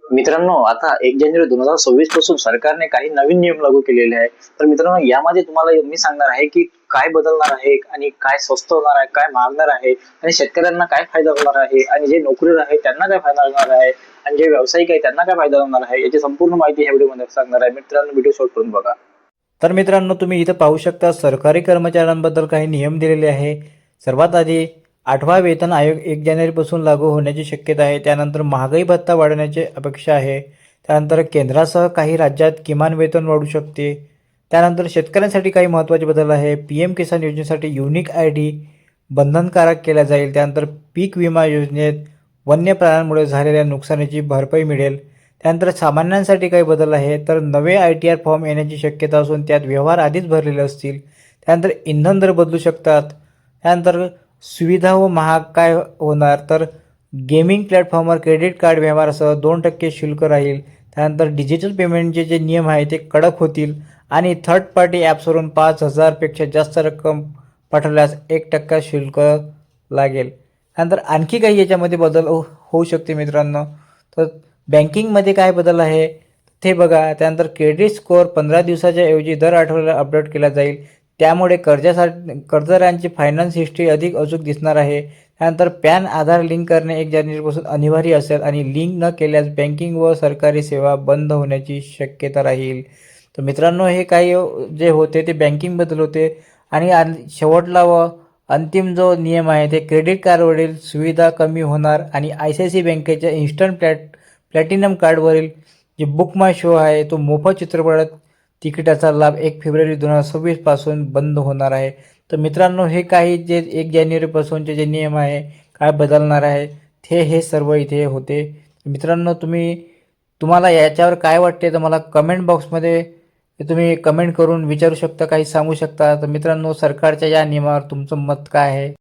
मित्रांनो, आता 1 जानेवारी 2026 पासून सरकारने काही नवीन नियम लागू केलेले आहे. तर मित्रांनो, यामध्ये तुम्हाला मी सांगणार आहे की काय बदलणार आहे आणि काय स्वस्त होणार आहे, काय महागणार आहे आणि शेतकऱ्यांना काय फायदा होणार आहे आणि जे नोकरीवर आहे त्यांना काय फायदा होणार आहे आणि जे व्यावसायिक आहे त्यांना काय फायदा होणार आहे, याची संपूर्ण माहिती ह्या व्हिडिओमध्ये सांगणार आहे. मित्रांनो, व्हिडिओ शेवटपर्यंत बघा. तर मित्रांनो, तुम्ही इथं पाहू शकता सरकारी कर्मचाऱ्यांबद्दल काही नियम दिलेले आहे. सर्वात आधी 8वा वेतन आयोग 1 जानेवारीपासून लागू होण्याची शक्यता आहे. त्यानंतर महागाई भत्ता वाढवण्याची अपेक्षा आहे. त्यानंतर केंद्रासह काही राज्यात किमान वेतन वाढू शकते. त्यानंतर शेतकऱ्यांसाठी काही महत्त्वाचे बदल आहे. PM किसान योजनेसाठी युनिक ID बंधनकारक केला जाईल. त्यानंतर पीक विमा योजनेत वन्य प्राण्यांमुळे झालेल्या नुकसानीची भरपाई मिळेल. त्यानंतर सामान्यांसाठी काही बदल आहे. तर नवे ITR फॉर्म येण्याची शक्यता असून त्यात व्यवहार आधीच भरलेले असतील. त्यानंतर इंधन दर बदलू शकतात. त्यानंतर सुविधा व महाग काय होणार, तर गेमिंग प्लॅटफॉर्मवर क्रेडिट कार्ड व्यवहारासह 2% शुल्क राहील. त्यानंतर डिजिटल पेमेंटचे जे नियम आहे ते कडक होतील आणि थर्ड पार्टी ॲप्सवरून 5,000पेक्षा जास्त रक्कम पाठवल्यास 1% शुल्क लागेल. त्यानंतर आणखी काही याच्यामध्ये बदल होऊ शकते मित्रांनो. तर बँकिंगमध्ये काय बदल आहे ते बघा. त्यानंतर क्रेडिट स्कोअर 15 दिवसाच्या ऐवजी दर आठवड्याला अपडेट केला जाईल. त्यामुळे कर्जदारांची फायनान्स हिस्ट्री अधिक अचूक दिसणार आहे. त्यानंतर पॅन आधार लिंक करणे 1 जानेवारीपासून अनिवार्य असेल आणि लिंक न केल्यास बँकिंग व सरकारी सेवा बंद होण्याची शक्यता राहील. तर मित्रांनो, हे काही जे होते ते बँकिंगबद्दल होते. आणि शेवटला व अंतिम जो नियम आहे ते क्रेडिट कार्डवरील सुविधा कमी होणार आणि ICICI बँकेच्या इन्स्टंट प्लॅटिनम कार्डवरील जे बुक माय शो आहे तो मोफत चित्रपट तिकिटाचा लाभ 1 फेब्रुवारी 2026 पासून बंद होणार आहे. तर मित्रांनो, हे काही जे 1 जानेवारीपासूनचे जे नियम आहे काय बदलणार आहे ते हे सर्व इथे होते. मित्रांनो, तुम्हाला याच्यावर काय वाटते तर मला कमेंट बॉक्समध्ये तुम्ही कमेंट करून विचारू शकता, काही सांगू शकता. तर मित्रांनो, सरकारच्या या नियमावर तुमचं मत काय आहे?